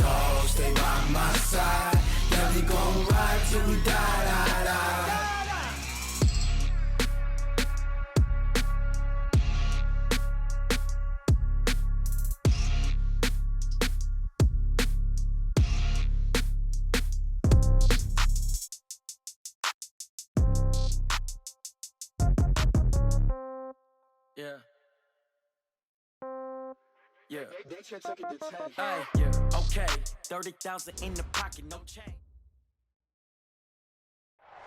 dog, stay by my side. Yeah, we gon' ride till we die, die, die. Yeah. Yeah. Hey, yeah. Okay. 30,000 in the pocket, no change.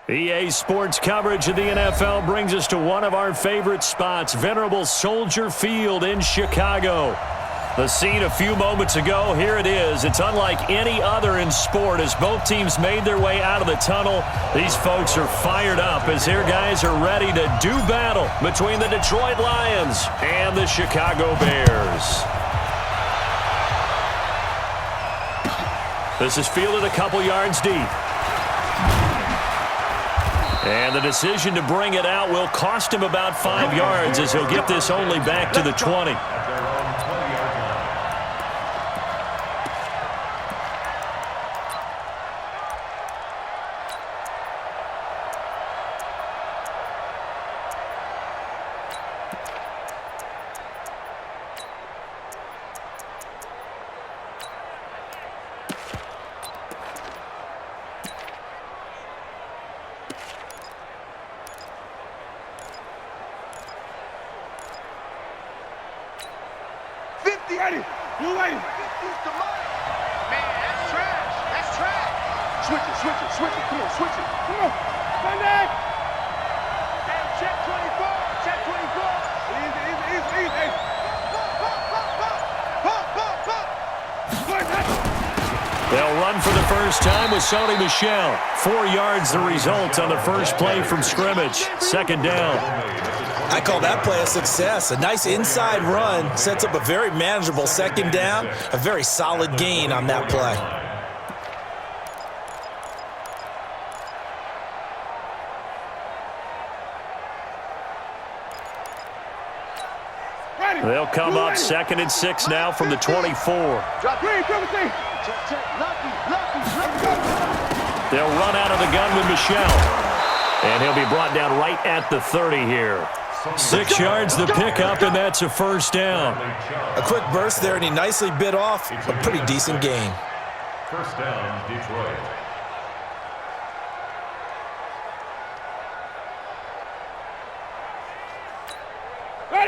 EA Sports coverage of the NFL brings us to one of our favorite spots, venerable Soldier Field in Chicago. The scene a few moments ago, here it is. It's unlike any other in sport as both teams made their way out of the tunnel. These folks are fired up as their guys are ready to do battle between the Detroit Lions and the Chicago Bears. This is fielded a couple yards deep. And the decision to bring it out will cost him about 5 yards as he'll get this only back to the 20. Ready. You ready? Man, that's trash. That's trash. Switch it. Come on, switch it. Come on. Sunday. Hey, check 24. Check 24. Easy. Pop. They'll run for the first time with Sony Michel. 4 yards the result on the first play from scrimmage. Second down. I call that play a success. A nice inside run sets up a very manageable second down, a very solid gain on that play. They'll come up 2nd and 6 now from the 24. They'll run out of the gun with Michel. And he'll be brought down right at the 30 here. 6 yards the pickup, and that's a first down. A quick burst there, and he nicely bit off a pretty decent gain. First down, Detroit.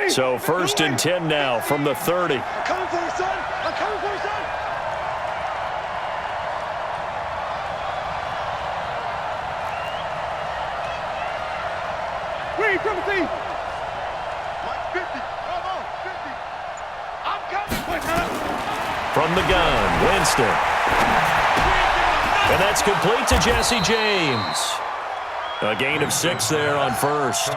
So 1st and 10 now from the 30. I'm coming for you, son. Wait, Timothy. Mike 50. Come on, 50. I'm coming. From the gun, Winston. And that's complete to Jesse James. A gain of 6 there on first.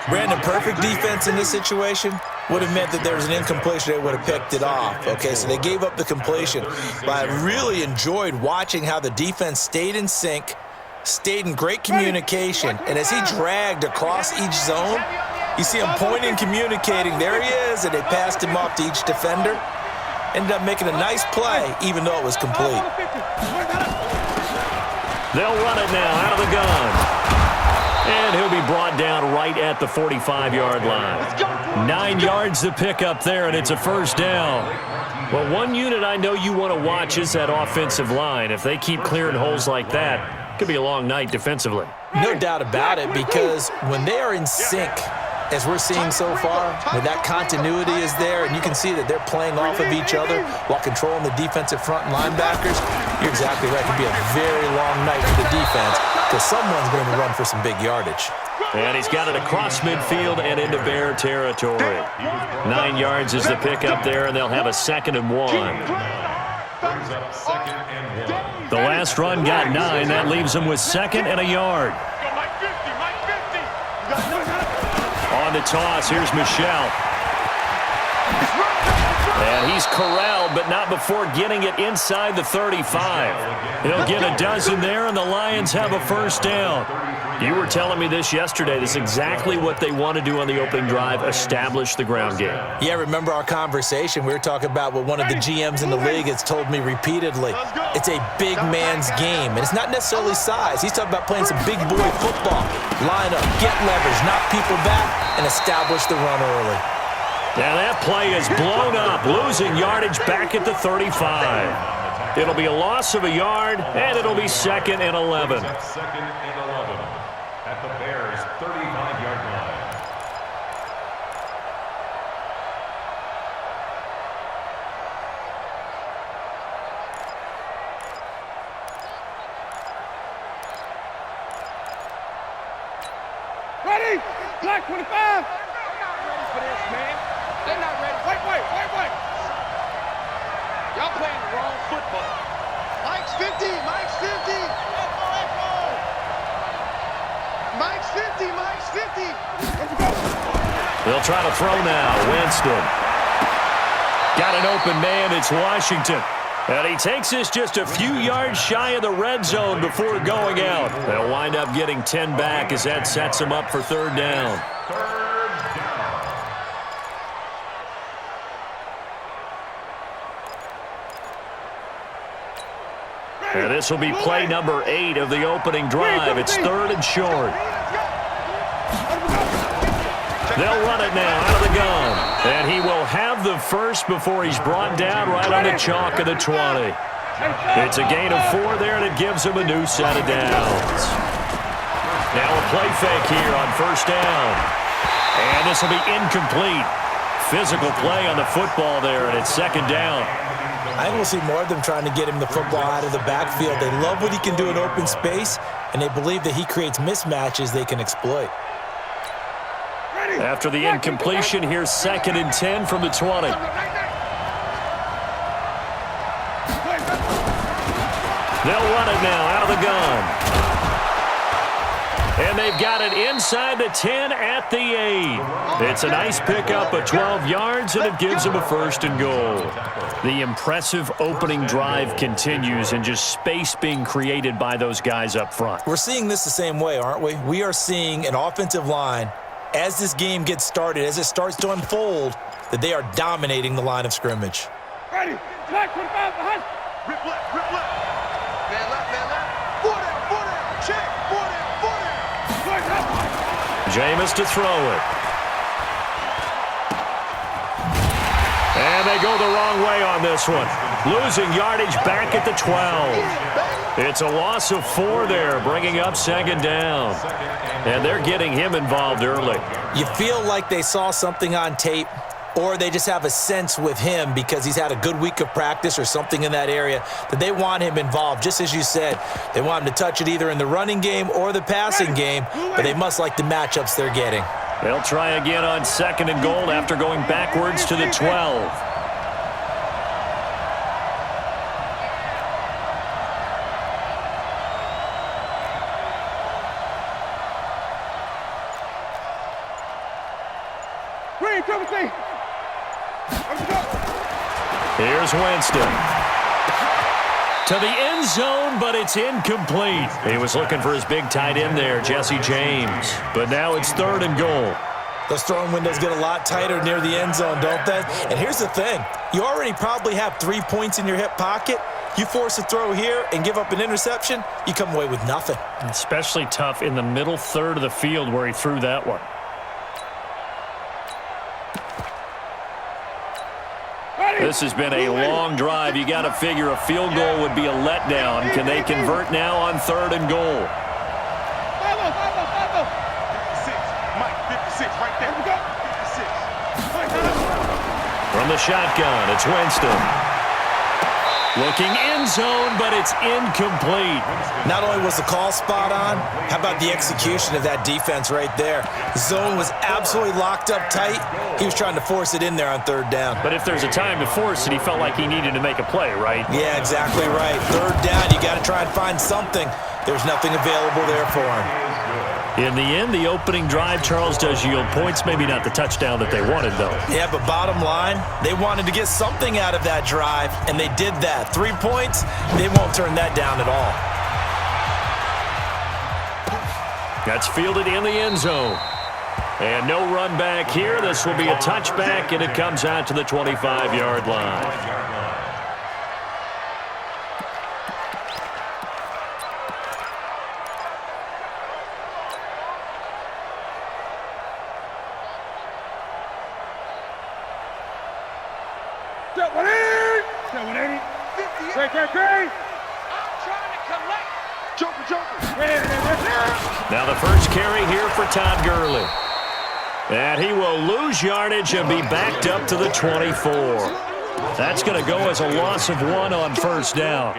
Brandon, perfect defense in this situation would have meant that there was an incompletion. They would have picked it off. Okay, so they gave up the completion. But I really enjoyed watching how the defense stayed in sync, stayed in great communication, and as he dragged across each zone, you see him pointing, communicating. There he is, and they passed him off to each defender. Ended up making a nice play, even though it was complete. They'll run it now out of the gun. And he'll be brought down right at the 45-yard line. 9 yards to pick up there, and it's a first down. Well, one unit I know you want to watch is that offensive line. If they keep clearing holes like that, it could be a long night defensively. No doubt about it, because when they are in sync, as we're seeing so far, when that continuity is there, and you can see that they're playing off of each other while controlling the defensive front and linebackers, you're exactly right. It could be a very long night for the defense because someone's going to run for some big yardage. And he's got it across midfield and into Bear territory. 9 yards is the pickup there, and they'll have a 2nd and 1. The last run got 9. That leaves them with 2nd and a yard. On the toss, here's Michel. And he's corralled, but not before getting it inside the 35. He'll get a dozen there, and the Lions have a first down. You were telling me this yesterday. This is exactly what they want to do on the opening drive, establish the ground game. Yeah, remember our conversation? We were talking about what one of the GMs in the league has told me repeatedly. It's a big man's game, and it's not necessarily size. He's talking about playing some big boy football. Line up, get leverage, knock people back, and establish the run early. Now that play is blown up, losing yardage back at the 35. It'll be a loss of a yard, and it'll be 2nd and 11. Second and 11 at the Bears' 35-yard line. Ready? Black 25. They're not ready for this, man. They're not ready. Wait. Y'all playing the wrong football. Mike's 50. Mike's 50. Let's go. They'll try to throw now. Winston. Got an open man. It's Washington. And he takes this just a few yards shy of the red zone before going out. They'll wind up getting 10 back as that sets him up for 3rd down. And this will be play number 8 of the opening drive. It's 3rd and short. They'll run it now out of the gun. And he will have the first before he's brought down right on the chalk of the 20. It's a gain of 4 there, and it gives him a new set of downs. Now a play fake here on 1st down. And this will be incomplete. Physical play on the football there, and it's 2nd down. I think we'll see more of them trying to get him the football out of the backfield. They love what he can do in open space, and they believe that he creates mismatches they can exploit. After the incompletion, here's 2nd and 10 from the 20. They'll run it now out of the gun. And they've got it inside the 10 at the 8. It's a nice pickup of 12 yards, and it gives them a 1st and goal. The impressive opening drive continues, and just space being created by those guys up front. We're seeing this the same way, aren't we? We are seeing an offensive line, as this game gets started, as it starts to unfold, that they are dominating the line of scrimmage. Ready? Black 25 behind. Rip left. Man left. 4 down. Check. 4 down. Jameis to throw it. And they go the wrong way on this one. Losing yardage back at the 12. It's a loss of 4 there, bringing up 2nd down. And they're getting him involved early. You feel like they saw something on tape, or they just have a sense with him because he's had a good week of practice or something in that area that they want him involved. Just as you said, they want him to touch it either in the running game or the passing game, but they must like the matchups they're getting. They'll try again on 2nd and goal after going backwards to the 12. Here's Winston. To the end zone, but it's incomplete. He was looking for his big tight end there, Jesse James. But now it's 3rd and goal. Those throwing windows get a lot tighter near the end zone, don't they? And here's the thing. You already probably have 3 points in your hip pocket. You force a throw here and give up an interception, you come away with nothing. Especially tough in the middle 3rd of the field where he threw that one. This has been a long drive. You got to figure a field goal would be a letdown. Can they convert now on 3rd and goal? 56. Mike, 56 right there. We go. 56. From the shotgun, it's Winston. Looking end zone, but it's incomplete. Not only was the call spot on, how about the execution of that defense right there? The zone was absolutely locked up tight. He was trying to force it in there on 3rd down. But if there's a time to force it, he felt like he needed to make a play, right? Yeah, exactly right. 3rd down, you got to try and find something. There's nothing available there for him. In the end, the opening drive, Charles, does yield points. Maybe not the touchdown that they wanted, though. Yeah, but bottom line, they wanted to get something out of that drive, and they did that. 3 points, they won't turn that down at all. That's fielded in the end zone. And no run back here. This will be a touchback, and it comes out to the 25-yard line. Now the first carry here for Todd Gurley. And he will lose yardage and be backed up to the 24. That's going to go as a loss of 1 on first down.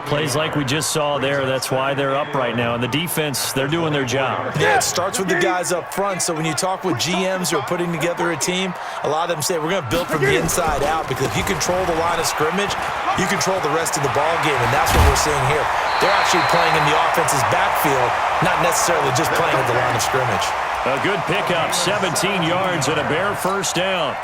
Plays like we just saw there, that's why they're up right now. And the defense, they're doing their job. Yeah, it starts with the guys up front. So when you talk with GMs who are putting together a team, a lot of them say we're going to build from the inside out, because if you control the line of scrimmage, you control the rest of the ball game, and that's what we're seeing here. They're actually playing in the offense's backfield, not necessarily just playing at the line of scrimmage. A good pickup, 17 yards and a Bear first down.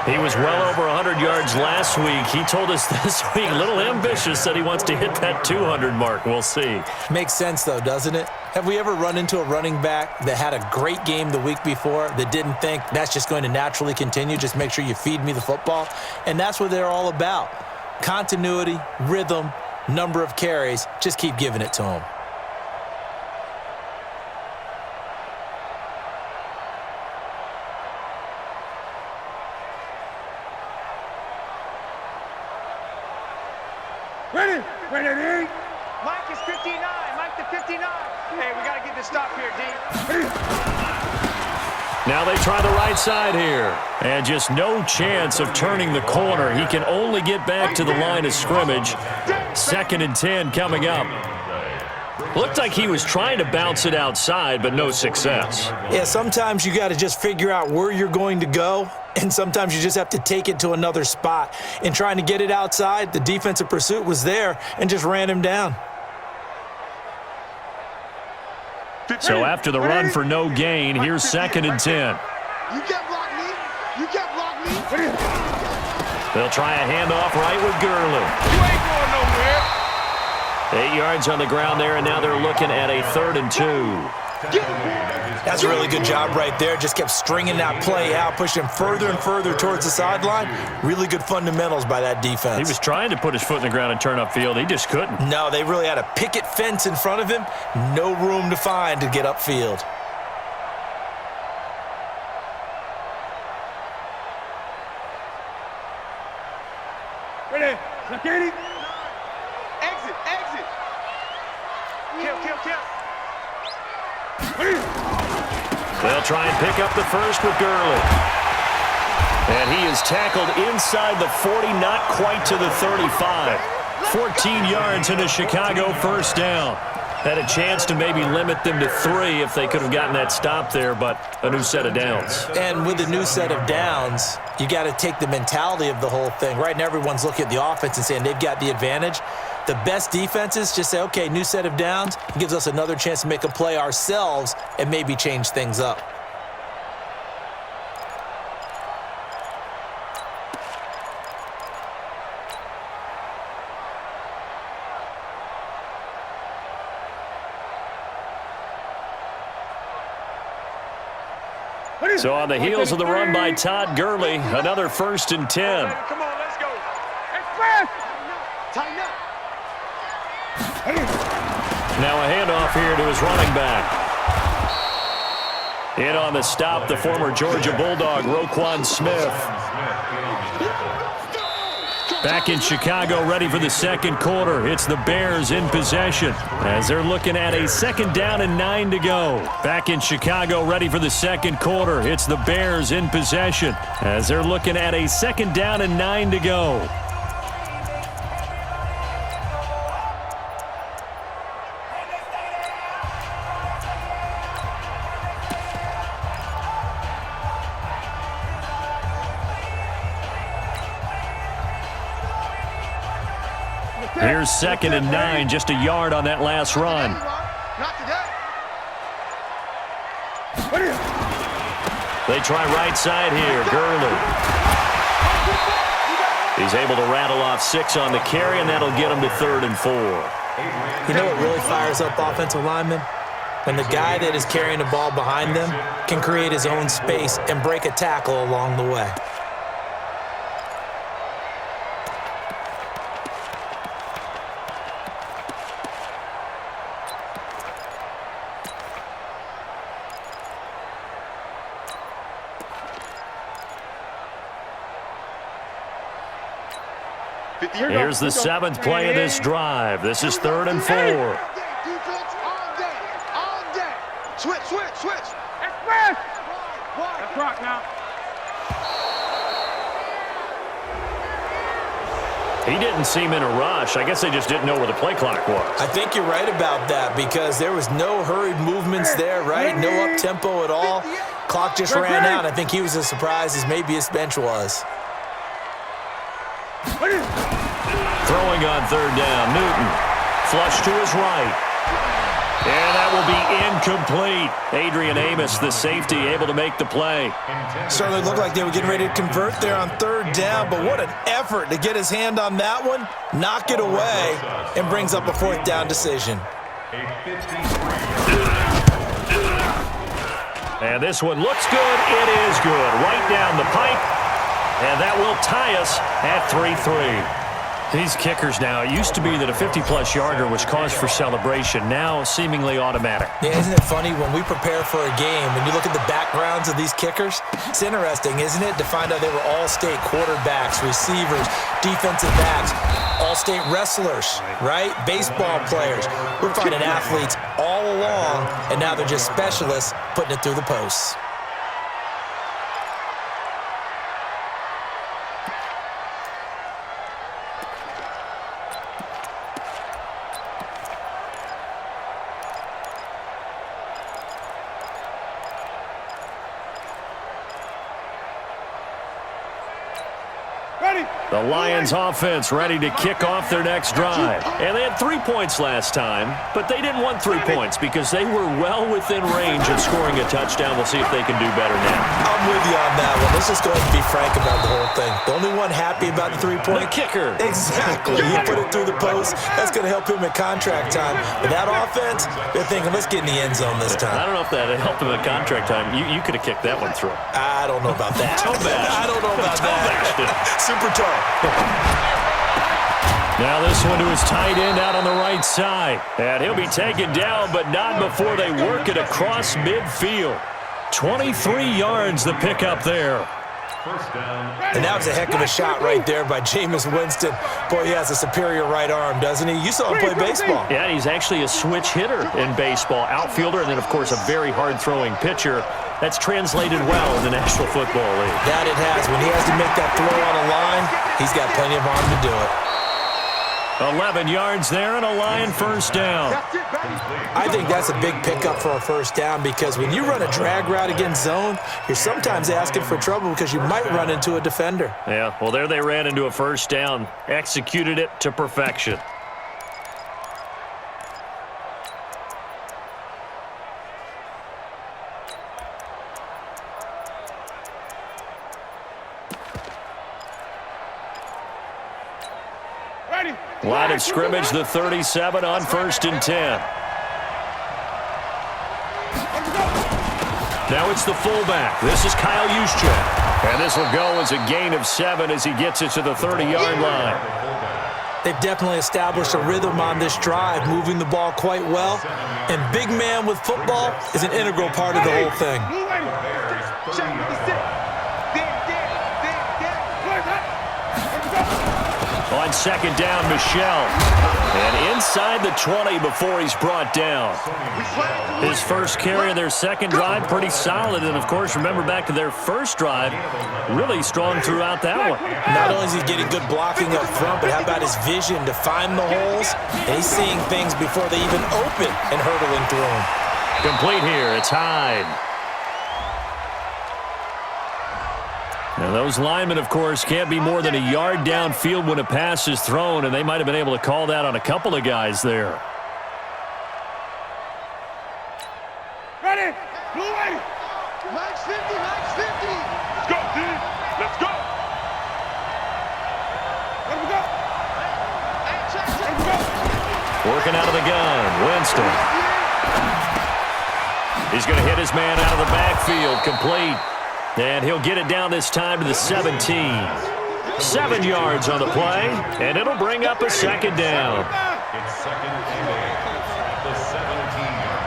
He was well over 100 yards last week. He told us this week, a little ambitious, that he wants to hit that 200 mark. We'll see. Makes sense, though, doesn't it? Have we ever run into a running back that had a great game the week before that didn't think that's just going to naturally continue? Just make sure you feed me the football. And that's what they're all about. Continuity, rhythm, number of carries. Just keep giving it to him. Ready. Mike is 59. Mike the 59. Hey, we got to get this stop here, D. Now they try the right side here. And just no chance of turning the corner. He can only get back to the line of scrimmage. 2nd and 10 coming up. Looked like he was trying to bounce it outside, but no success. Yeah, sometimes you got to just figure out where you're going to go, and sometimes you just have to take it to another spot. In trying to get it outside, the defensive pursuit was there and just ran him down. So after the run for no gain, here's 2nd and 10. You can't block me. You can't block me. They'll try a handoff right with Gurley. You ain't going nowhere. 8 yards on the ground there, and now they're looking at a 3rd and 2. That's a really good job right there. Just kept stringing that play out, pushing him further and further towards the sideline. Really good fundamentals by that defense. He was trying to put his foot in the ground and turn upfield. He just couldn't. No, they really had a picket fence in front of him. No room to find to get upfield. Ready. Security. Exit. Kill. They'll try and pick up the first with Gurley. And he is tackled inside the 40, not quite to the 35. 14 yards and a Chicago first down. Had a chance to maybe limit them to 3 if they could have gotten that stop there, but a new set of downs. And with a new set of downs, you got to take the mentality of the whole thing. Right now, everyone's looking at the offense and saying they've got the advantage. The best defenses just say, okay, new set of downs. It gives us another chance to make a play ourselves and maybe change things up. So on the heels of the run by Todd Gurley, another 1st and 10. Come on, let's go. Express. Tighten up. Now a handoff here to his running back. In on the stop, the former Georgia Bulldog, Roquan Smith. Back in Chicago, ready for the second quarter. It's the Bears in possession as they're looking at a 2nd down and 9 to go. Back in Chicago, ready for the second quarter. It's the Bears in possession as they're looking at a 2nd down and 9 to go. Here's 2nd and 9, just a yard on that last run. Not today. They try right side here, Gurley. He's able to rattle off 6 on the carry, and that'll get him to 3rd and 4. You know what really fires up offensive linemen? when the guy that is carrying the ball behind them can create his own space and break a tackle along the way. Here's the 7th play of this drive. This is 3rd and 4. Defense all day. All day. Switch. Express. That's rock now. He didn't seem in a rush. I guess they just didn't know where the play clock was. I think you're right about that because there was no hurried movements there, right? No up-tempo at all. Clock just ran out. I think he was as surprised as maybe his bench was. Throwing on 3rd down, Newton. Flush to his right. And that will be incomplete. Adrian Amos, the safety, able to make the play. Certainly looked like they were getting ready to convert there on 3rd down, but what an effort to get his hand on that one, knock it away, and brings up a 4th down decision. And this one looks good. It is good. Right down the pipe. And that will tie us at 3-3. These kickers now, it used to be that a 50-plus yarder was cause for celebration. Now, seemingly automatic. Yeah, isn't it funny when we prepare for a game, when you look at the backgrounds of these kickers, it's interesting, isn't it, to find out they were all-state quarterbacks, receivers, defensive backs, all-state wrestlers, right? Baseball players. We're finding athletes all along, and now they're just specialists putting it through the posts. The Lions offense ready to kick off their next drive. And they had 3 points last time, but they didn't want 3 points because they were well within range of scoring a touchdown. We'll see if they can do better now. I'm with you on that one. Let's just go ahead and be frank about the whole thing. The only one happy about the 3-point. The kicker. Exactly. He put it through the post. That's going to help him at contract time. But that offense, they're thinking, let's get in the end zone this time. I don't know if that helped him at contract time. You could have kicked that one through. I don't know about that. Toe bash. I don't know about that. Super toe. Now this one to his tight end out on the right side. And he'll be taken down, but not before they work it across midfield. 23 yards the pickup there. And that was a heck of a shot right there by Jameis Winston. Boy, he has a superior right arm, doesn't he? You saw him play baseball. Yeah, he's actually a switch hitter in baseball. Outfielder, and then, of course, a very hard-throwing pitcher. That's translated well in the National Football League. That it has. When he has to make that throw on a line, he's got plenty of arm to do it. 11 yards there and a Lion first down. I think that's a big pickup for a first down because when you run a drag route against zone, you're sometimes asking for trouble because you might run into a defender. Yeah, well, there they ran into a first down. Executed it to perfection. Line of scrimmage, the 37 on 1st and 10. Now it's the fullback. This is Kyle Juszczyk. And this will go as a gain of 7 as he gets it to the 30-yard line. They've definitely established a rhythm on this drive, moving the ball quite well. And big man with football is an integral part of the whole thing. On 2nd down, Michelle. And inside the 20 before he's brought down. His first carry of their second drive, pretty solid. And, of course, remember back to their first drive, really strong throughout that one. Not only is he getting good blocking up front, but how about his vision to find the holes? And he's seeing things before they even open and hurdling through them. Complete here. It's Hyde. Now, those linemen, of course, can't be more than a yard downfield when a pass is thrown, and they might have been able to call that on a couple of guys there. Ready? Blue lady. Max 50, max 50. Let's go, dude. Let's go. Let me go. Let me go. Working out of the gun, Winston. He's going to hit his man out of the backfield, complete. And he'll get it down this time to the 17. 7 yards on the play, and it'll bring up a second down. It's second and 8 at the 17-yard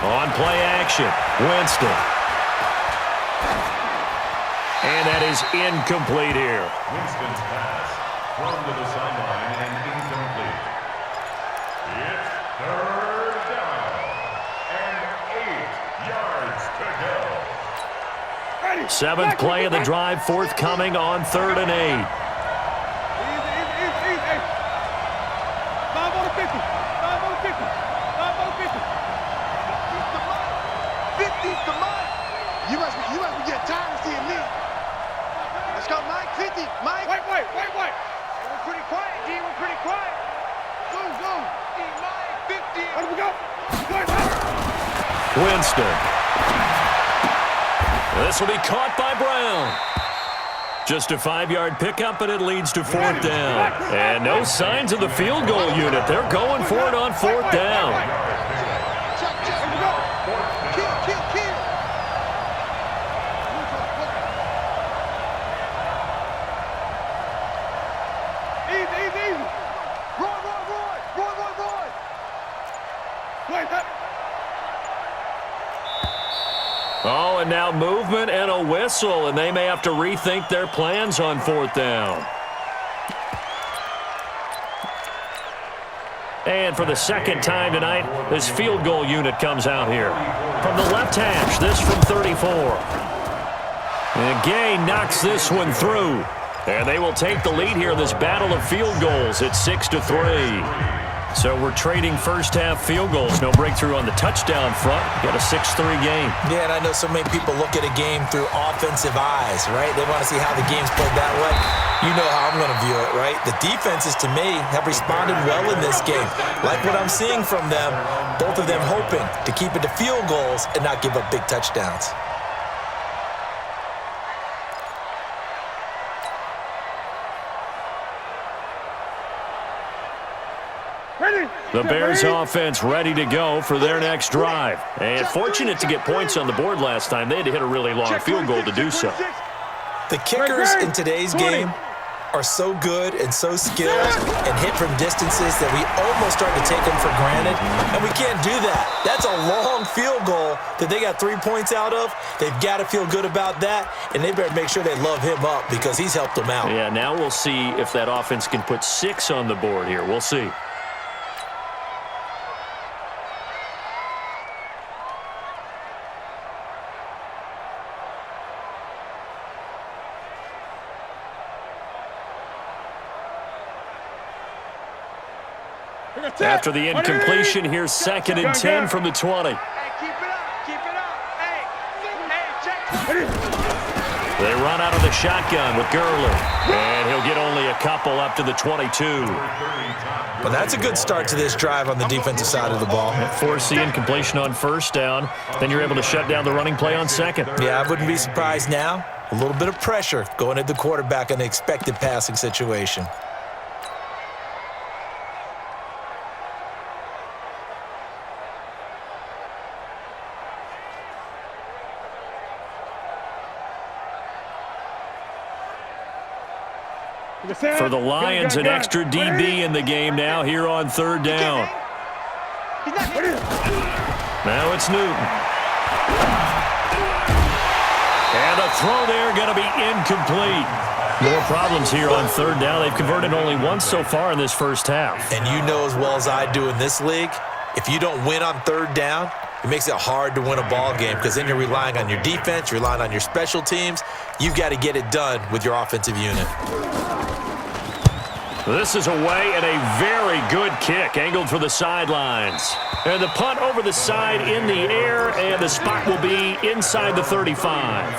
line. On play action, Winston. And that is incomplete here. Winston's pass thrown to the sideline and incomplete. It's third down and 8 yards to go. 7th play of the drive, forthcoming on 3rd and 8. Easy. 5 on the 50. 5 on the 50. 5 on the 50. 50's the mark. You must be getting tired of seeing me. Let's go, Mike. 50. Mike. Wait. We're pretty quiet, D. We're pretty quiet. Go. D, Mike. 50. Where do we go? Winston. This will be caught by Brown. Just a 5-yard pickup, and it leads to 4th down. And no signs of the field goal unit. They're going for it on 4th down. Kill. Easy. Roy. Oh, and now movement and a whistle, and they may have to rethink their plans on 4th down. And for the second time tonight, this field goal unit comes out here. From the left hash, this from 34. And Gay knocks this one through. And they will take the lead here in this battle of field goals at 6-3. So we're trading first-half field goals. No breakthrough on the touchdown front. Got a 6-3 game. Yeah, and I know so many people look at a game through offensive eyes, right? They want to see how the game's played that way. You know how I'm going to view it, right? The defenses, to me, have responded well in this game. Like what I'm seeing from them, both of them hoping to keep it to field goals and not give up big touchdowns. The Bears offense ready to go for their next drive. And fortunate to get points on the board last time. They had to hit a really long field goal to do so. The kickers in today's game are so good and so skilled and hit from distances that we almost start to take them for granted, and we can't do that. That's a long field goal that they got 3 points out of. They've got to feel good about that, and they better make sure they love him up because he's helped them out. Yeah, now we'll see if that offense can put 6 on the board here. We'll see. After the incompletion, here's 2nd and 10 from the 20. Hey, keep it up. Hey, check. They run out of the shotgun with Gurley, and he'll get only a couple up to the 22. Well, that's a good start to this drive on the defensive side of the ball. Force the incompletion on 1st down. Then you're able to shut down the running play on 2nd. Yeah, I wouldn't be surprised now. A little bit of pressure going at the quarterback in the expected passing situation. For the Lions, an extra DB in the game now here on 3rd down. Now it's Newton. And a throw there going to be incomplete. More problems here on 3rd down. They've converted only once so far in this first half. And you know as well as I do in this league, if you don't win on 3rd down, it makes it hard to win a ball game because then you're relying on your defense, you're relying on your special teams. You've got to get it done with your offensive unit. This is away and a very good kick, angled for the sidelines. And the punt over the side in the air, and the spot will be inside the 35.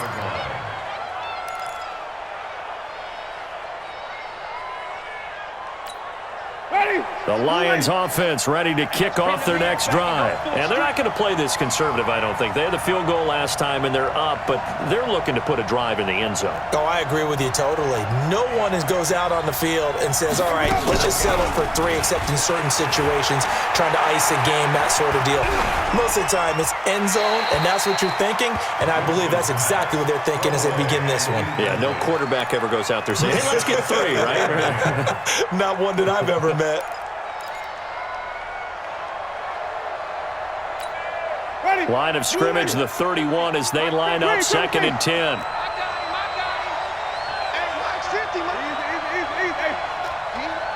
The Lions offense ready to kick off their next drive. And they're not going to play this conservative, I don't think. They had the field goal last time, and they're up, but they're looking to put a drive in the end zone. Oh, I agree with you totally. No one goes out on the field and says, all right, let's just settle for 3, except in certain situations, trying to ice a game, that sort of deal. Most of the time, it's end zone, and that's what you're thinking, and I believe that's exactly what they're thinking as they begin this one. Yeah, no quarterback ever goes out there saying, hey, let's get 3, right? Not one that I've ever met. Line of scrimmage, the 31, as they line up 2nd and 10.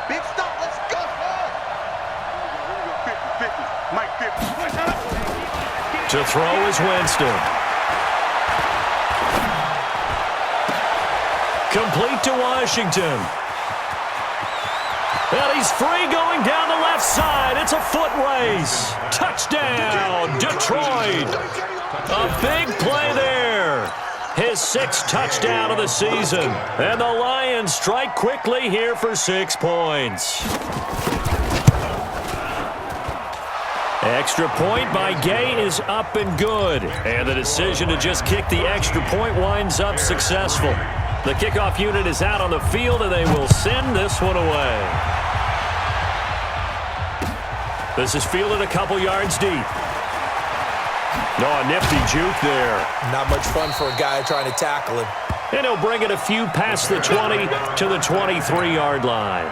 Big stop, let's go. Mike 50. To throw is Winston. Complete to Washington. And he's free going down the left side. It's a foot race. Touchdown, Detroit. A big play there. His 6th touchdown of the season. And the Lions strike quickly here for 6 points. Extra point by Gay is up and good. And the decision to just kick the extra point winds up successful. The kickoff unit is out on the field, and they will send this one away. This is fielded a couple yards deep. No, a nifty juke there. Not much fun for a guy trying to tackle him. And he'll bring it a few past the 20 to the 23-yard line.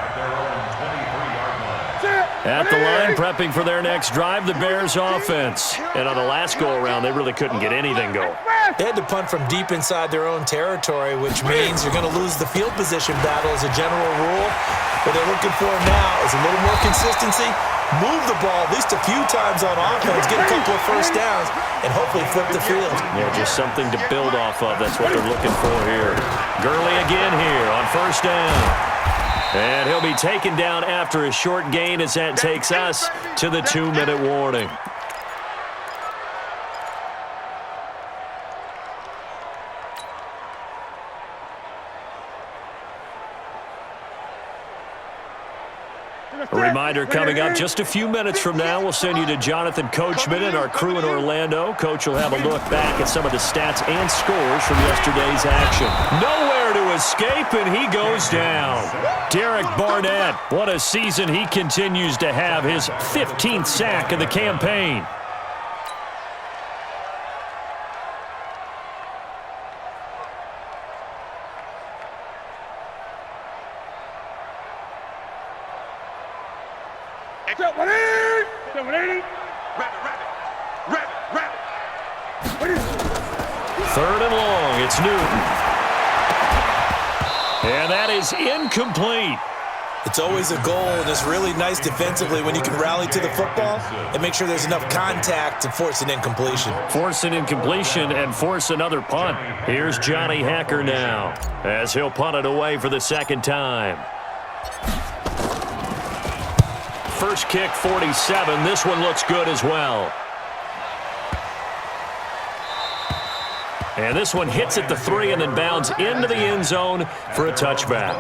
At the line, prepping for their next drive, the Bears offense. And on the last go-around, they really couldn't get anything going. They had to punt from deep inside their own territory, which means you're going to lose the field position battle as a general rule. What they're looking for now is a little more consistency, move the ball at least a few times on offense, get a couple of first downs, and hopefully flip the field. Yeah, just something to build off of. That's what they're looking for here. Gurley again here on first down. And he'll be taken down after a short gain as that takes us to the 2-minute warning. A reminder coming up just a few minutes from now. We'll send you to Jonathan Coachman and our crew in Orlando. Coach will have a look back at some of the stats and scores from yesterday's action. Nowhere to escape, and he goes down. Derek Barnett, what a season he continues to have. His 15th sack of the campaign. Third and long, it's Newton. And that is incomplete. It's always a goal, and it's really nice defensively when you can rally to the football and make sure there's enough contact to force an incompletion. Force an incompletion and force another punt. Here's Johnny Hacker now as he'll punt it away for the 2nd time. First kick, 47. This one looks good as well. And this one hits at the 3 and then bounds into the end zone for a touchback.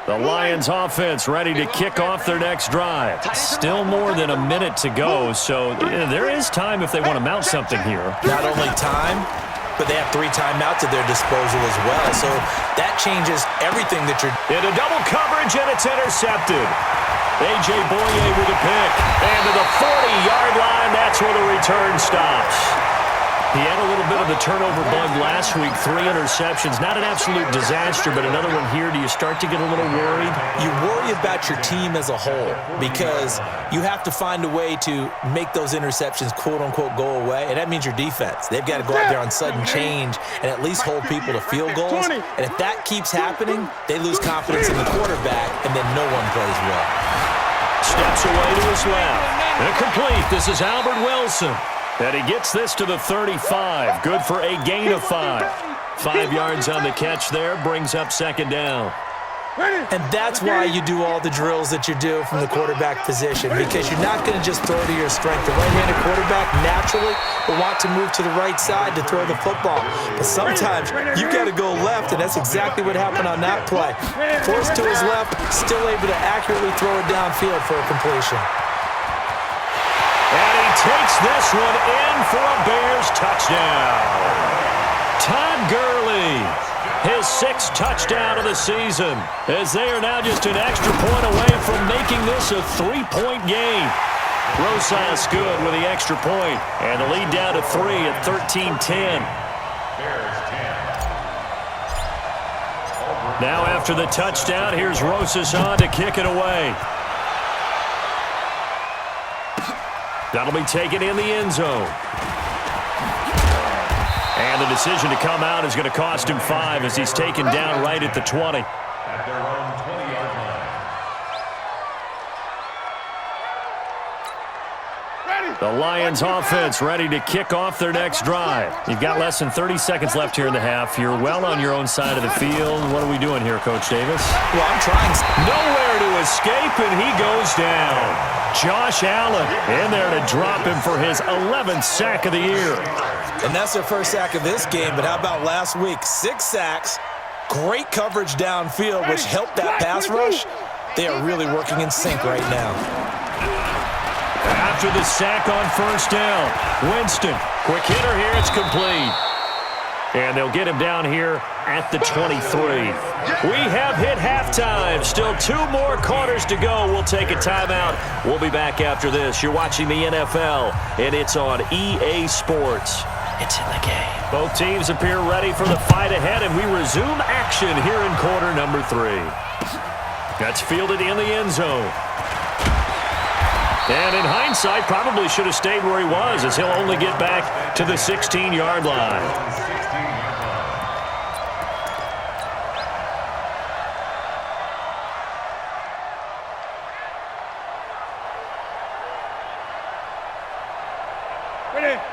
The Lions offense ready to kick off their next drive. Still more than a minute to go, so there is time if they want to mount something here. Not only time, but they have 3 timeouts at their disposal as well, so that changes everything that you're... Into double coverage, and it's intercepted. A.J. Boye with a pick. And to the 40-yard line, that's where the return stops. He had a little bit of the turnover bug last week, 3 interceptions. Not an absolute disaster, but another one here. Do you start to get a little worried? You worry about your team as a whole because you have to find a way to make those interceptions, quote-unquote, go away, and that means your defense. They've got to go out there on sudden change and at least hold people to field goals. And if that keeps happening, they lose confidence in the quarterback, and then no one plays well. Steps away to his left. Incomplete. This is Albert Wilson. And he gets this to the 35. Good for a gain of 5. 5 yards on the catch there. Brings up 2nd down. And that's why you do all the drills that you do from the quarterback position, because you're not going to just throw to your strength. The right-handed quarterback naturally will want to move to the right side to throw the football. But sometimes you got to go left, and that's exactly what happened on that play. Forced to his left, still able to accurately throw it downfield for a completion. And he takes this one in for a Bears touchdown. Todd Gurley, his 6th touchdown of the season, as they are now just an extra point away from making this a 3-point game. Rosas good with the extra point, and the lead down to 3 at 13-10. Now after the touchdown, here's Rosas on to kick it away. That'll be taken in the end zone. And the decision to come out is going to cost him 5 as he's taken down right at the 20. At their own 20-yard line. The Lions offense ready to kick off their next drive. You've got less than 30 seconds left here in the half. You're well on your own side of the field. What are we doing here, Coach Davis? Well, I'm trying. Nowhere to escape, and he goes down. Josh Allen in there to drop him for his 11th sack of the year. And that's their first sack of this game, but how about last week? 6 sacks, great coverage downfield, which helped that pass rush. They are really working in sync right now. After the sack on first down, Winston, quick hitter here, it's complete. And they'll get him down here at the 23. We have hit halftime. Still 2 more quarters to go. We'll take a timeout. We'll be back after this. You're watching the NFL, and it's on EA Sports. It's in the game. Both teams appear ready for the fight ahead, and we resume action here in quarter number 3. That's fielded in the end zone. And in hindsight, probably should have stayed where he was, as he'll only get back to the 16-yard line.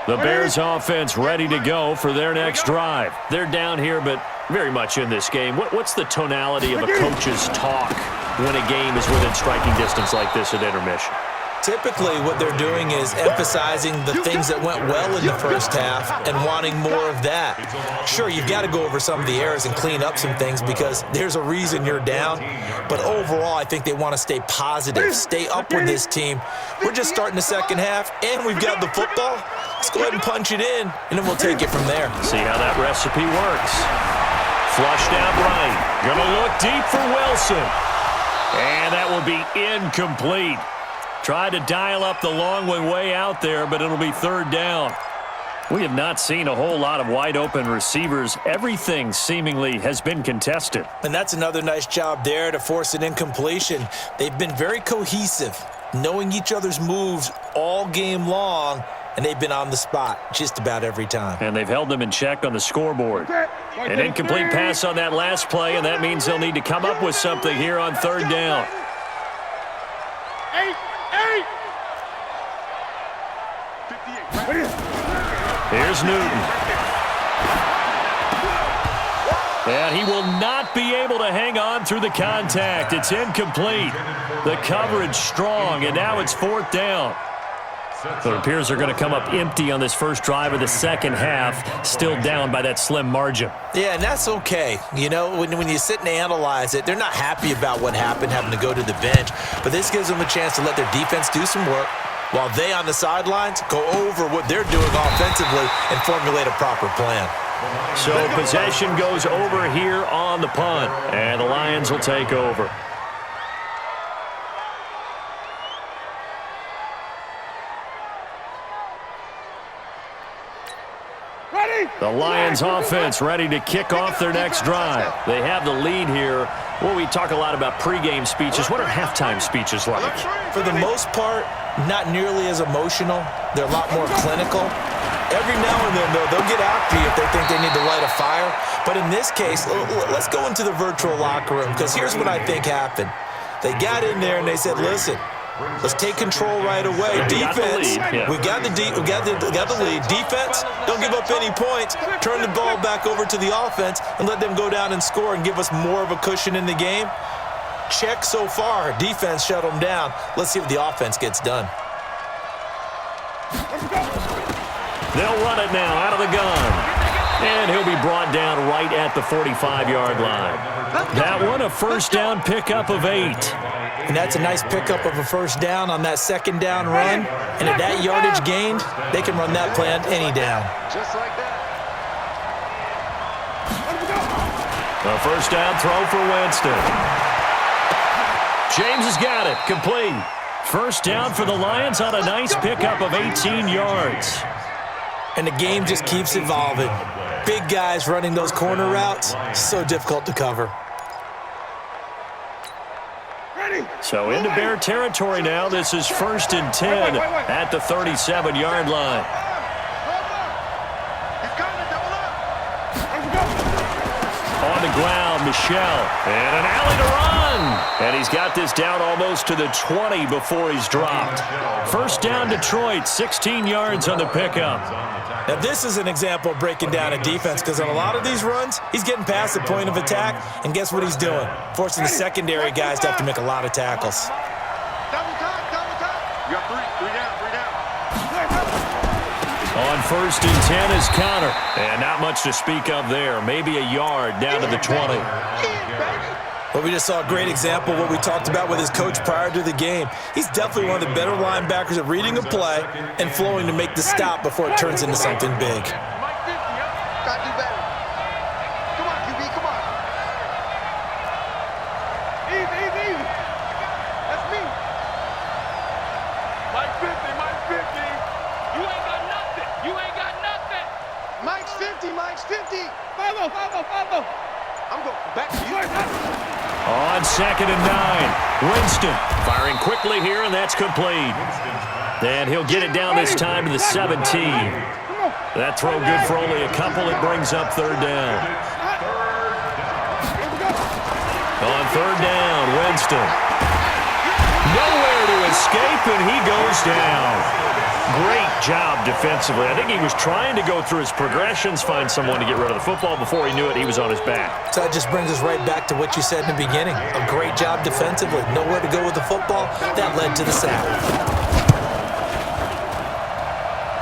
The Bears offense ready to go for their next drive. They're down here, but very much in this game. What's the tonality of a coach's talk when a game is within striking distance like this at intermission? Typically, what they're doing is emphasizing the things that went well in the first half and wanting more of that. Sure, you've got to go over some of the errors and clean up some things because there's a reason you're down. But overall, I think they want to stay positive, stay up with this team. We're just starting the second half, and we've got the football. Let's go ahead and punch it in, and then we'll take it from there. See how that recipe works. Flushed out right. Gonna look deep for Wilson. And that will be incomplete. Tried to dial up the long way out there, but it'll be 3rd down. We have not seen a whole lot of wide-open receivers. Everything seemingly has been contested. And that's another nice job there to force an incompletion. They've been very cohesive, knowing each other's moves all game long, and they've been on the spot just about every time. And they've held them in check on the scoreboard. An incomplete pass on that last play, and that means they'll need to come up with something here on 3rd down. Here's Newton. And he will not be able to hang on through the contact. It's incomplete. The coverage strong, and now it's 4th down. So it appears they're going to come up empty on this first drive of the second half, still down by that slim margin. Yeah, and that's okay. You know, when you sit and analyze it, they're not happy about what happened, having to go to the bench. But this gives them a chance to let their defense do some work while they on the sidelines go over what they're doing offensively and formulate a proper plan. So possession goes over here on the punt, and the Lions will take over. The Lions offense ready to kick off their next drive. They have the lead here. Well, we talk a lot about pregame speeches. What are halftime speeches like? For the most part, not nearly as emotional. They're a lot more clinical. Every now and then, though, they'll get after you if they think they need to light a fire. But in this case, let's go into the virtual locker room, because here's what I think happened. They got in there and they said, listen, let's take control right away. Defense, we got the lead. Defense, don't give up any points. Turn the ball back over to the offense and let them go down and score and give us more of a cushion in the game. check so far. Defense shut them down. Let's see what the offense gets done. They'll run it now out of the gun. And he'll be brought down right at the 45-yard line. That one, a first down pickup of 8. And that's a nice pickup of a first down on that second down run. And at that yardage gained, they can run that play on any down. Just like that. A first down throw for Winston. James has got it. Complete. First down for the Lions on a nice pickup of 18 yards. And the game just keeps evolving. Big guys running those corner routes, so difficult to cover. So into Bear territory now. This is 1st and 10 at the 37-yard line. On the ground, Michelle. And an alley to run. And he's got this down almost to the 20 before he's dropped. First down, Detroit, 16 yards on the pickup. Now, this is an example of breaking down a defense because on a lot of these runs, he's getting past the point of attack, and guess what he's doing? Forcing the secondary guys to have to make a lot of tackles. Double time. You got three down. On 1st and 10 is Connor. And not much to speak of there. Maybe a yard down to the 20. Well, we just saw a great example of what we talked about with his coach prior to the game. He's definitely one of the better linebackers at reading a play and flowing to make the stop before it turns into something big. Gotta do better. Come on, QB, come on. Easy. That's me. Mike 50. You ain't got nothing. Mike's 50. Follow. I'm going back to you. On 2nd and 9, Winston firing quickly here, and that's complete. And he'll get it down this time to the 17. That throw good for only a couple. It brings up 3rd down. On 3rd down, Winston. Nowhere to escape, and he goes down. Great job defensively. I think he was trying to go through his progressions, find someone to get rid of the football. Before he knew it, he was on his back. So that just brings us right back to what you said in the beginning. A great job defensively. Nowhere to go with the football. That led to the sack.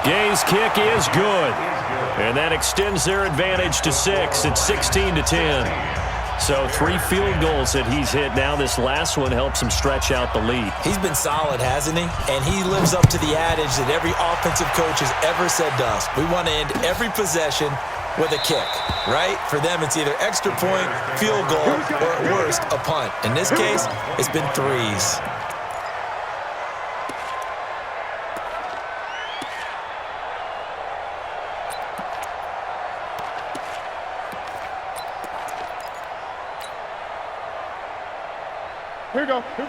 Gay's kick is good. And that extends their advantage to 6. It's 16 to 10. So 3 field goals that he's hit now. This last one helps him stretch out the lead. He's been solid, hasn't he? And he lives up to the adage that every offensive coach has ever said to us. We want to end every possession with a kick, right? For them, it's either extra point, field goal, or at worst, a punt. In this case, it's been 3s.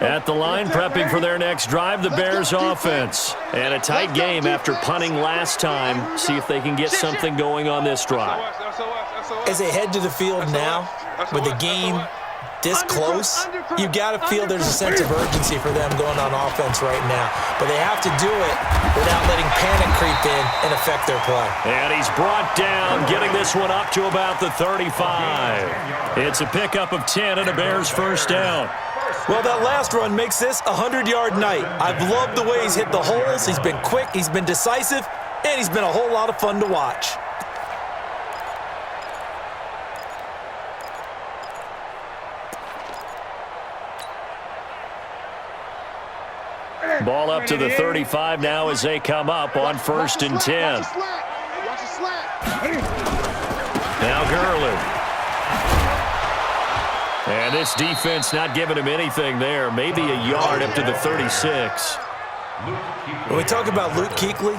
At the line, prepping for their next drive, the Bears offense. And a tight game after punting last time. See if they can get something going on this drive. As they head to the field now, with the game this close, you've got to feel there's a sense of urgency for them going on offense right now. But they have to do it without letting panic creep in and affect their play. And he's brought down, getting this one up to about the 35. It's a pickup of 10 and a Bears first down. Well, that last run makes this a 100-yard night. I've loved the way he's hit the holes. He's been quick, he's been decisive, and he's been a whole lot of fun to watch. Ball up to the 35 now as they come up on 1st and 10. Now Gurley. And this defense not giving him anything there. Maybe a yard up to the 36. When we talk about Luke Kuechly,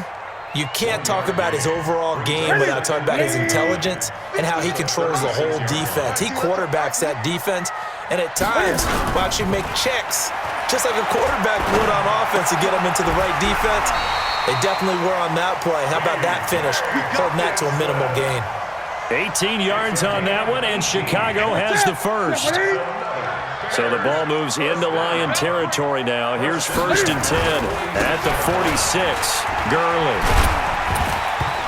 you can't talk about his overall game without talking about his intelligence and how he controls the whole defense. He quarterbacks that defense, and at times will actually make checks, just like a quarterback would on offense to get him into the right defense. They definitely were on that play. How about that finish? Holding that to a minimal gain. 18 yards on that one, and Chicago has the first. So the ball moves into Lion territory now. Here's 1st and 10 at the 46. Gurley.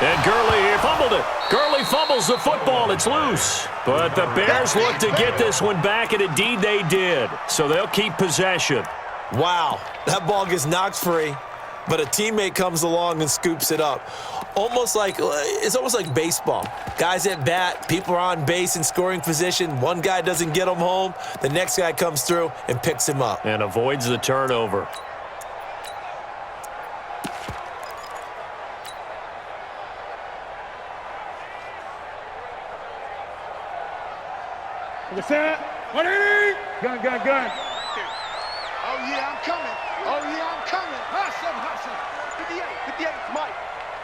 And Gurley fumbled it. Gurley fumbles the football. It's loose. But the Bears look to get this one back, and indeed they did. So they'll keep possession. Wow, that ball gets knocked free, but a teammate comes along and scoops it up. It's almost like baseball. Guys at bat, people are on base in scoring position. One guy doesn't get him home. The next guy comes through and picks him up. And avoids the turnover. Set. 180. Gun. Oh, yeah, I'm coming. Hot seven. 58, Mike.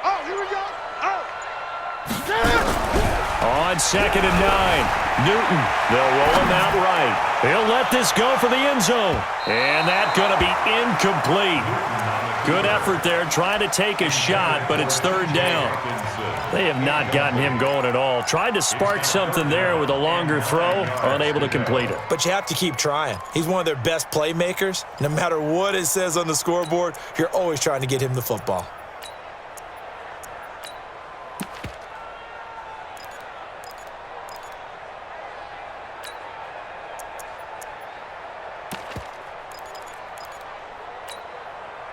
Oh, here we go. Oh. On 2nd and 9, Newton. They'll roll him out right. He'll let this go for the end zone. And that's going to be incomplete. Good effort there trying to take a shot, but it's 3rd down. They have not gotten him going at all. Tried to spark something there with a longer throw, unable to complete it. But you have to keep trying. He's one of their best playmakers. No matter what it says on the scoreboard, you're always trying to get him the football.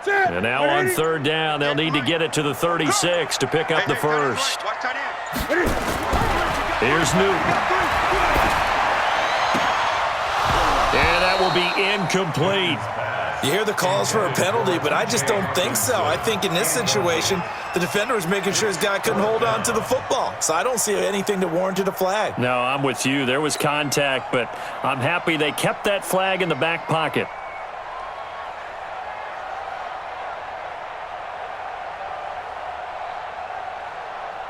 And now on 3rd down, they'll need to get it to the 36 to pick up the first. Here's Newton. And that will be incomplete. You hear the calls for a penalty, but I just don't think so. I think in this situation, the defender was making sure his guy couldn't hold on to the football. So I don't see anything that warranted a flag. No, I'm with you. There was contact, but I'm happy they kept that flag in the back pocket.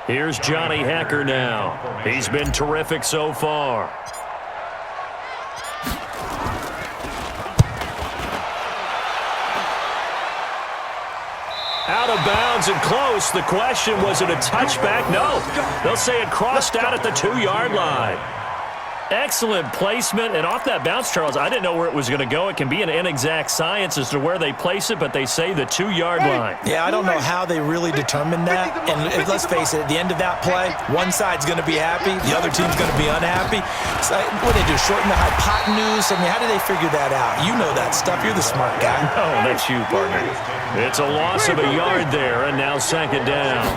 Here's Johnny Hacker now. He's been terrific so far. Out of bounds and close. The question, was it a touchback? No. They'll say it crossed out at the 2-yard line. Excellent placement, and off that bounce, Charles, I didn't know where it was going to go. It can be an inexact science as to where they place it, but they say the 2-yard line. Yeah, I don't know how they really determined that. And let's face it, at the end of that play, one side's going to be happy, the other team's going to be unhappy. So what do they do, shorten the hypotenuse? I mean, how do they figure that out? You know that stuff. You're the smart guy. Oh, that's you, partner. It's a loss of a yard there, and now 2nd down.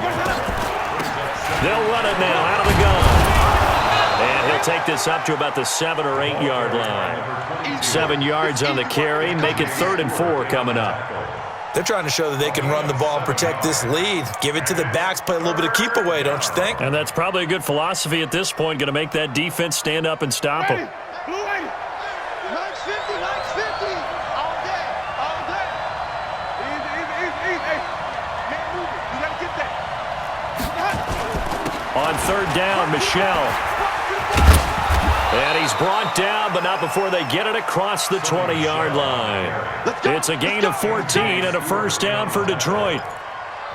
They'll run it now out of the gun. And he'll take this up to about the 7 or 8 yard line. 7 yards on the carry. Make it 3rd and 4 coming up. They're trying to show that they can run the ball and protect this lead. Give it to the backs, play a little bit of keep away, don't you think? And that's probably a good philosophy at this point. Going to make that defense stand up and stop them. On 3rd down, Michelle. And he's brought down, but not before they get it across the 20-yard line. It's a gain of 14 and a 1st down for Detroit.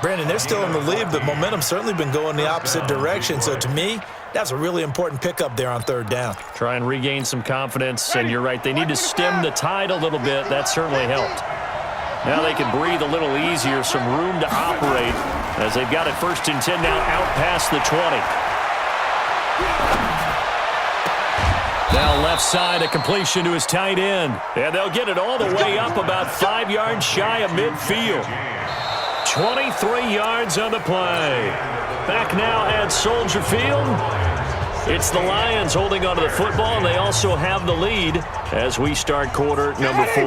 Brandon, they're still in the lead, but momentum's certainly been going the opposite direction. So to me, that's a really important pickup there on 3rd down. Try and regain some confidence, and you're right. They need to stem the tide a little bit. That certainly helped. Now they can breathe a little easier, some room to operate as they've got it 1st and 10 now out past the 20. Now left side, a completion to his tight end. And they'll get it all the way up about 5 yards shy of midfield. 23 yards on the play. Back now at Soldier Field. It's the Lions holding onto the football, and they also have the lead as we start quarter number 4.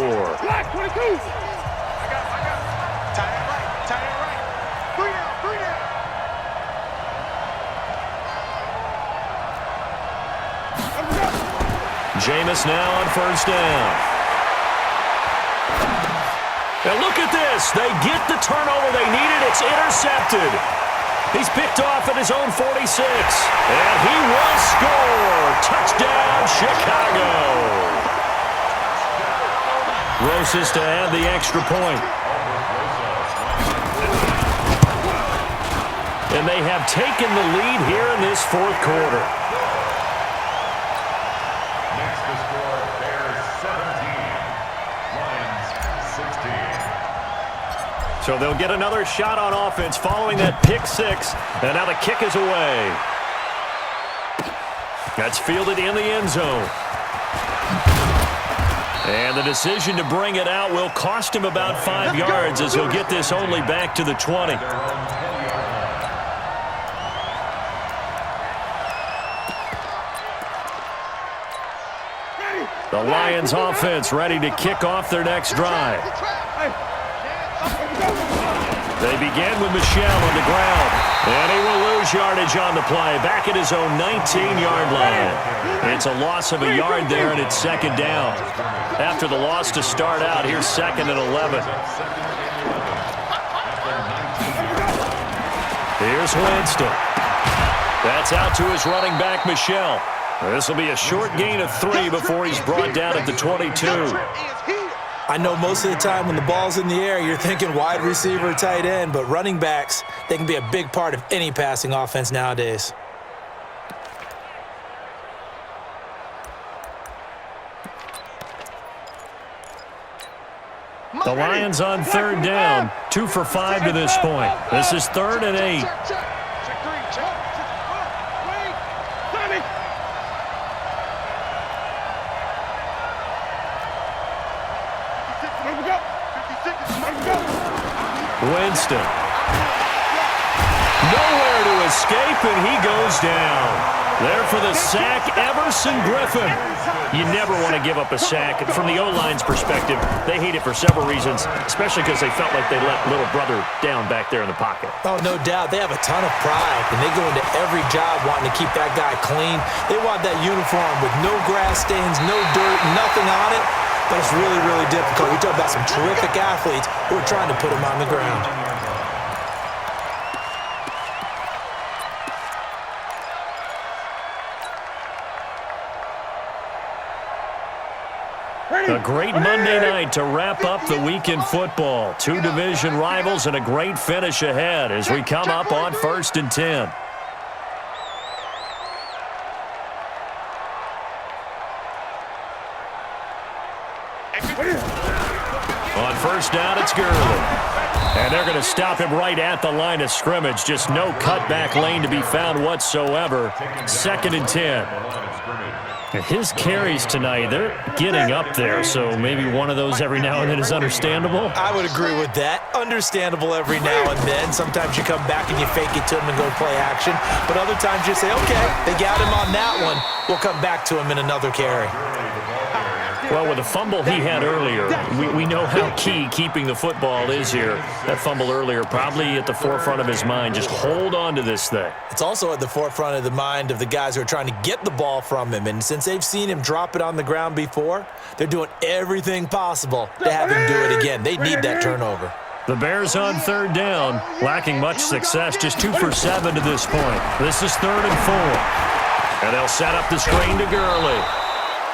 Jameis now on 1st down. And look at this. They get the turnover they needed. It's intercepted. He's picked off at his own 46. And he will score. Touchdown, Chicago. Rosas to add the extra point. And they have taken the lead here in this 4th quarter. So they'll get another shot on offense following that pick six. And now the kick is away. That's fielded in the end zone. And the decision to bring it out will cost him about 5 yards as he'll get this only back to the 20. The Lions offense ready to kick off their next drive. They begin with Michel on the ground. And he will lose yardage on the play. Back at his own 19-yard line. It's a loss of a yard there, and it's second down. After the loss to start out, here's 2nd and 11. Here's Winston. That's out to his running back, Michel. This will be a short gain of 3 before he's brought down at the 22. I know most of the time when the ball's in the air, you're thinking wide receiver, tight end, but running backs, they can be a big part of any passing offense nowadays. The Lions on 3rd down, 2 for 5 to this point. This is 3rd and 8. Winston. Nowhere to escape, and he goes down. There for the sack, Everson Griffin. You never want to give up a sack. From the O-line's perspective, they hate it for several reasons, especially because they felt like they let little brother down back there in the pocket. Oh, no doubt. They have a ton of pride, and they go into every job wanting to keep that guy clean. They want that uniform with no grass stains, no dirt, nothing on it. But it's really, really difficult. We talk about some terrific athletes who are trying to put him on the ground. A great Monday night to wrap up the week in football. 2 division rivals and a great finish ahead as we come up on 1st and 10. On 1st down, it's Gurley. And they're going to stop him right at the line of scrimmage. Just no cutback lane to be found whatsoever. 2nd and 10. His carries tonight, they're getting up there, so maybe one of those every now and then is understandable. I would agree with that. Understandable every now and then. Sometimes you come back and you fake it to him and go play action. But other times you say, okay, they got him on that one. We'll come back to him in another carry. Well, with the fumble he had earlier, we know how key keeping the football is here. That fumble earlier probably at the forefront of his mind. Just hold on to this thing. It's also at the forefront of the mind of the guys who are trying to get the ball from him. And since they've seen him drop it on the ground before, they're doing everything possible to have him do it again. They need that turnover. The Bears on 3rd down, lacking much success, just 2 for 7 to this point. This is 3rd and 4. And they'll set up the screen to Gurley.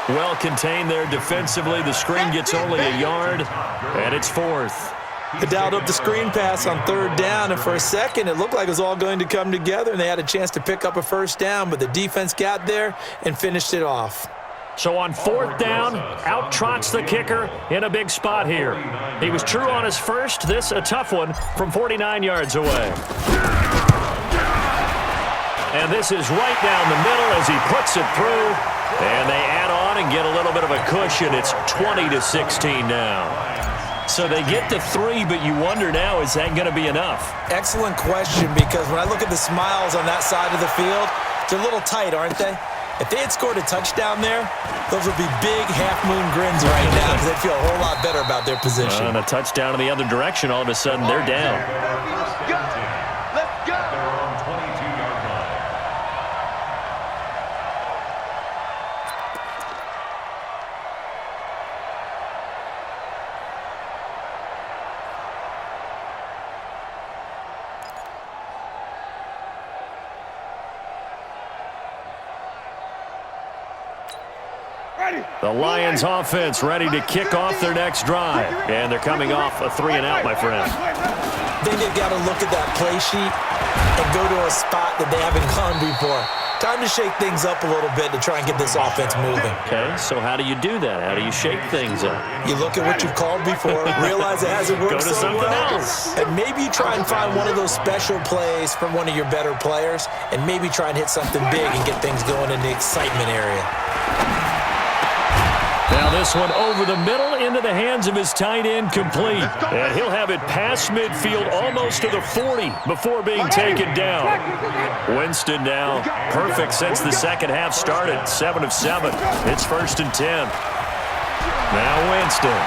Well contained there defensively. The screen gets only a yard, and it's 4th. They dialed up the screen pass on 3rd down, and for a second it looked like it was all going to come together, and they had a chance to pick up a 1st down, but the defense got there and finished it off. So on 4th down, out trots the kicker in a big spot here. He was true on his first. This a tough one from 49 yards away. And this is right down the middle as he puts it through. And they add on and get a little bit of a cushion. It's 20-16 now. So they get to 3, but you wonder now, is that going to be enough? Excellent question, because when I look at the smiles on that side of the field, they're a little tight, aren't they? If they had scored a touchdown there, those would be big half-moon grins right now because they'd feel a whole lot better about their position. And a touchdown in the other direction, all of a sudden they're down. The Lions offense ready to kick off their next drive. And they're coming off a 3-and-out, my friend. think they've got to look at that play sheet and go to a spot that they haven't gone before. Time to shake things up a little bit to try and get this offense moving. Okay, so how do you do that? How do you shake things up? You look at what you've called before, realize it hasn't worked Go to so something well, else. and maybe you try and find one of those special plays from one of your better players, and maybe try and hit something big and get things going in the excitement area. Now this one over the middle into the hands of his tight end, complete. And he'll have it past midfield almost to the 40 before being taken down. Winston now perfect since the second half started. 7 of 7. It's 1st and 10. Now Winston.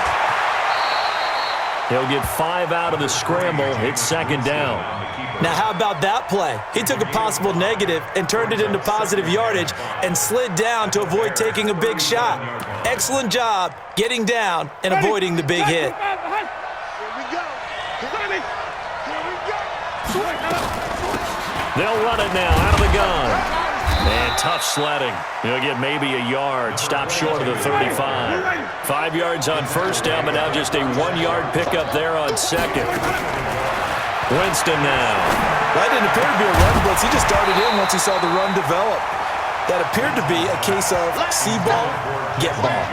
He'll get 5 out of the scramble. It's 2nd down. Now, how about that play? He took a possible negative and turned it into positive yardage and slid down to avoid taking a big shot. Excellent job getting down and avoiding the big hit. Here we go. Here we go. They'll run it now out of the gun. And tough sledding. He'll get maybe a yard. Stop short of the 35. 5 yards on 1st down, but now just a 1-yard pickup there on 2nd. Winston now. That didn't appear to be a run blitz. He just darted in once he saw the run develop. That appeared to be a case of see ball, get ball.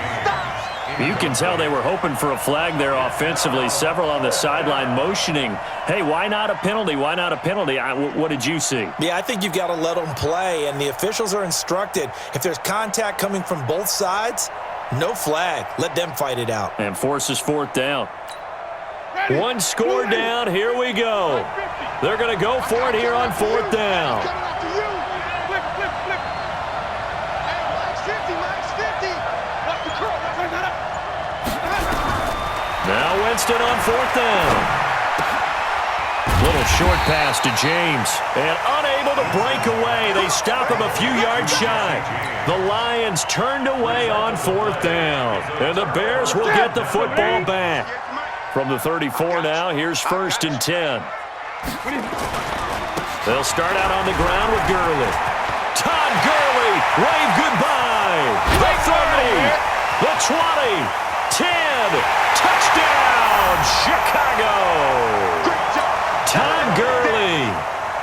You can tell they were hoping for a flag there offensively. Several on the sideline motioning, hey, why not a penalty? Why not a penalty? What did you see? Yeah, I think you've got to let them play, and the officials are instructed. If there's contact coming from both sides, no flag. Let them fight it out. And forces 4th down. 1 score down. Here we go. They're going to go for it here on 4th down. Now Winston on 4th down. Little short pass to James. And unable to break away. They stop him a few yards shy. The Lions turned away on 4th down. And the Bears will get the football back. From the 34 now, here's 1st and 10. They'll start out on the ground with Gurley. Todd Gurley, wave goodbye. The 30, the 20, 10, touchdown, Chicago. Todd Gurley,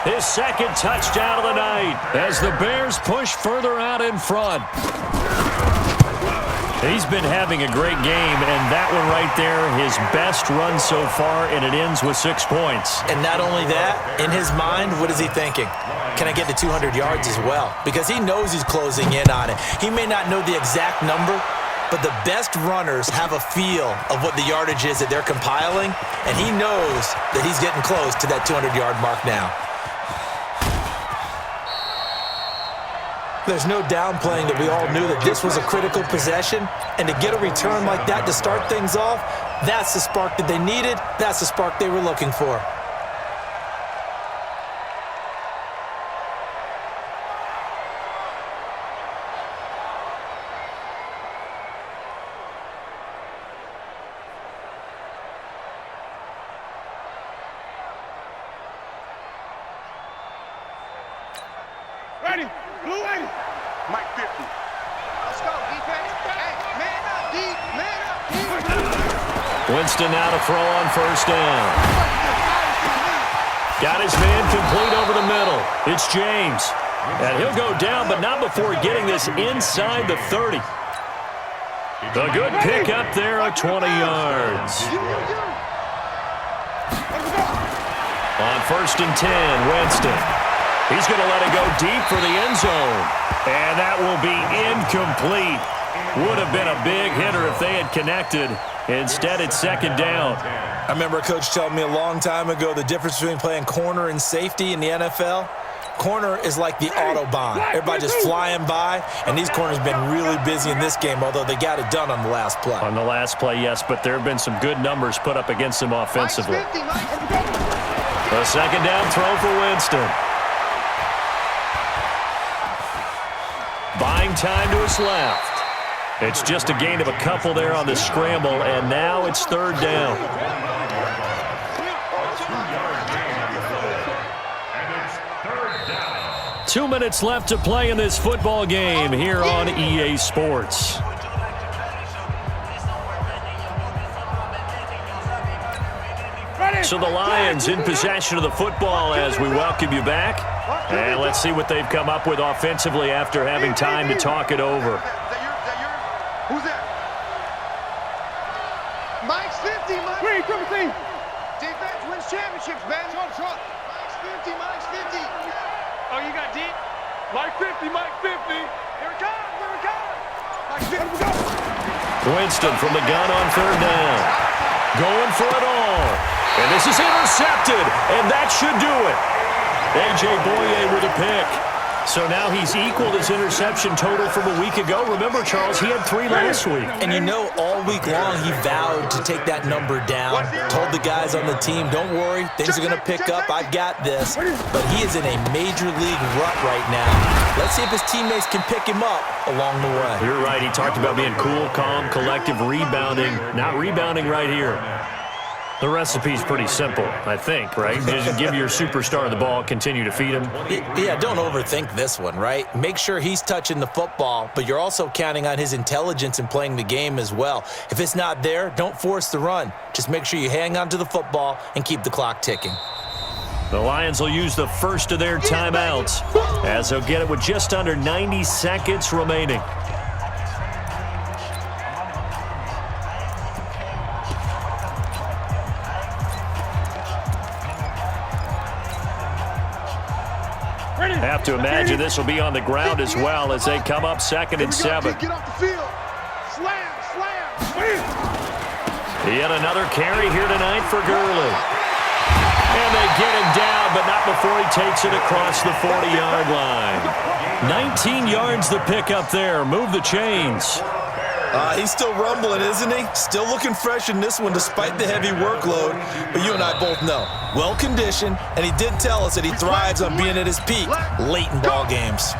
his 2nd touchdown of the night as the Bears push further out in front. He's been having a great game, and that one right there, his best run so far, and it ends with 6 points. And not only that, in his mind, what is he thinking? Can I get to 200 yards as well? Because he knows he's closing in on it. He may not know the exact number, but the best runners have a feel of what the yardage is that they're compiling, and he knows that he's getting close to that 200-yard mark now. There's no downplaying that we all knew that this was a critical possession, and to get a return like that to start things off, that's the spark that they needed, that's the spark they were looking for. Ready, blue 80. Mike 50. Let's go, defense. Hey, man up, D. Man up, D. Winston now to throw on 1st down. Got his man complete over the middle. It's James. And he'll go down, but not before getting this inside the 30. A good pick up there at 20 yards. On 1st and 10, Winston. He's going to let it go deep for the end zone. And that will be incomplete. Would have been a big hitter if they had connected. Instead, it's 2nd down. I remember a coach telling me a long time ago the difference between playing corner and safety in the NFL. Corner is like the Autobahn. Everybody just flying by, and these corners have been really busy in this game, although they got it done on the last play. On the last play, yes, but there have been some good numbers put up against them offensively. A 2nd down throw for Winston. Buying time to his left. It's just a gain of a couple there on the scramble, and now it's 3rd down. 2 minutes left to play in this football game here on EA Sports. Ready? So the Lions in possession of the football as we welcome you back. And let's see what they've come up with offensively after having time to talk it over. Who's that? Mike's 50, Mike. Where you coming, team? Defense wins championships, man. Short. Mike's 50, Mike's 50. Oh, you got deep? Mike 50, Mike 50. Here it comes, here it comes. Mike 50, go. Winston from the gun on third down. Going for it all. And this is intercepted, and that should do it. A.J. Boye with a pick. So now he's equaled his interception total from a week ago. Remember, Charles, he had 3 last week. And you know, all week long he vowed to take that number down. Told the guys on the team, don't worry, things are going to pick up. I've got this. But he is in a major league rut right now. Let's see if his teammates can pick him up along the way. You're right. He talked about being cool, calm, collective, rebounding. Not rebounding right here. The recipe's pretty simple, I think, right? Just give your superstar the ball, continue to feed him. Yeah, don't overthink this one, right? Make sure he's touching the football, but you're also counting on his intelligence in playing the game as well. If it's not there, don't force the run. Just make sure you hang on to the football and keep the clock ticking. The Lions will use the first of their timeouts as they'll get it with just under 90 seconds remaining. Have to imagine this will be on the ground as well as they come up 2nd and 7. Get off the field. Slam. Yet another carry here tonight for Gurley. And they get him down, but not before he takes it across the 40-yard line. 19 yards the pick up there. Move the chains. He's still rumbling, isn't he? Still looking fresh in this one despite the heavy workload. But you and I both know, well-conditioned, and he did tell us that he thrives on being at his peak late in ball games.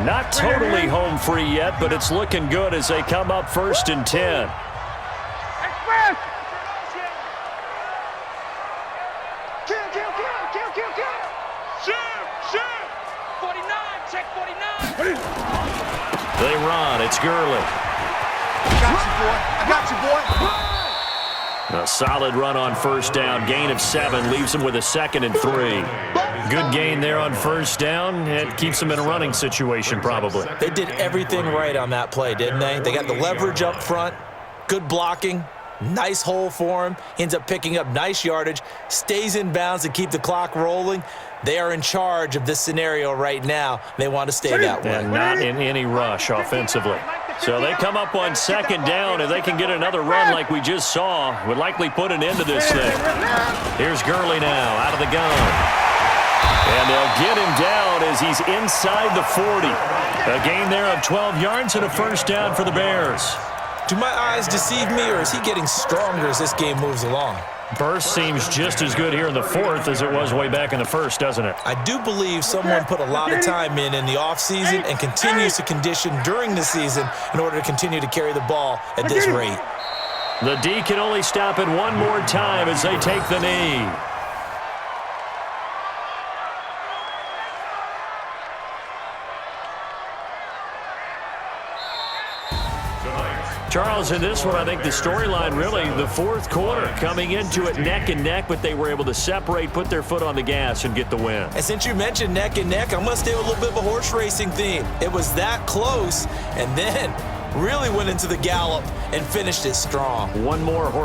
Not totally home free yet, but it's looking good as they come up 1st and 10. Shoot. 49, check 49. They run. It's Gurley. I got you, boy. A solid run on 1st down. Gain of 7 leaves him with a 2nd and 3. Good gain there on 1st down. It keeps him in a running situation probably. They did everything right on that play, didn't they? They got the leverage up front, good blocking, nice hole for him. He ends up picking up nice yardage, stays in bounds to keep the clock rolling. They are in charge of this scenario right now. They want to stay that way. And not in any rush offensively. So they come up on 2nd down, and they can get another run like we just saw. Would likely put an end to this thing. Here's Gurley now out of the gun. And they'll get him down as he's inside the 40. A gain there of 12 yards and a 1st down for the Bears. Do my eyes deceive me, or is he getting stronger as this game moves along? Burst seems just as good here in the 4th as it was way back in the 1st, doesn't it? I do believe someone put a lot of time in the offseason and continues to condition during the season in order to continue to carry the ball at this rate. The D can only stop it one more time as they take the knee. Charles, in this one, I think the storyline really, the 4th quarter, coming into it neck and neck, but they were able to separate, put their foot on the gas, and get the win. And since you mentioned neck and neck, I'm going to stay with a little bit of a horse racing theme. It was that close, and then really went into the gallop and finished it strong. One more horse